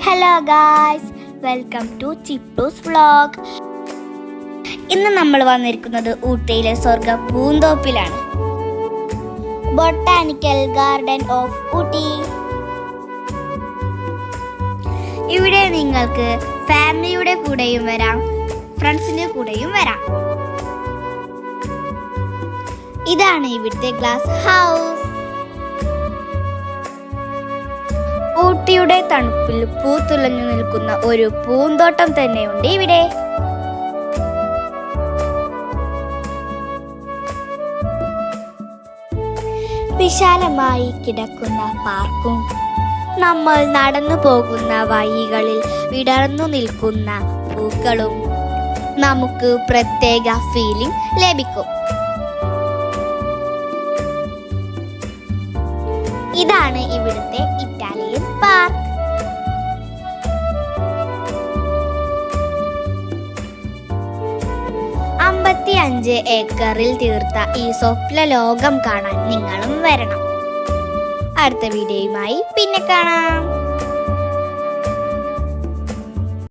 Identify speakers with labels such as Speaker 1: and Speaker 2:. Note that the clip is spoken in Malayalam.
Speaker 1: Hello guys, welcome to Chippoos vlog. ഇന്ന് നമ്മൾ വന്നിരിക്കുന്നത് ഊട്ടിയിലെ സ്വർഗ പൂന്തോപ്പിലാണ്, ബൊട്ടാനിക്കൽ ഗാർഡൻ ഓഫ് ഊട്ടി. ഇവിടെ നിങ്ങൾക്ക് ഫാമിലിയുടെ കൂടെയും വരാം, ഫ്രണ്ട്സിന്റെ കൂടെയും വരാം. ഇതാണ് ഇവിടുത്തെ ഗ്ലാസ് ഹൗസ്. ഊട്ടിയുടെ തണുപ്പിൽ പൂത്തുലഞ്ഞു നിൽക്കുന്ന ഒരു പൂന്തോട്ടം തന്നെയുണ്ട് ഇവിടെ. വിശാലമായി കിടക്കുന്ന പാർക്കും നമ്മൾ നടന്നു പോകുന്ന വഴികളിൽ വിടർന്നു നിൽക്കുന്ന പൂക്കളും നമുക്ക് പ്രത്യേക ഫീലിംഗ് ലഭിക്കും. ഇതാണ് ഇവിടുത്തെ ഇറ്റാലിയൻ പാർക്ക്. അമ്പത്തിയഞ്ച് ഏക്കറിൽ തീർത്ത ഈ സ്വപ്ന ലോകം കാണാൻ നിങ്ങളും വരണം. അടുത്ത വീഡിയോയുമായി പിന്നെ കാണാം.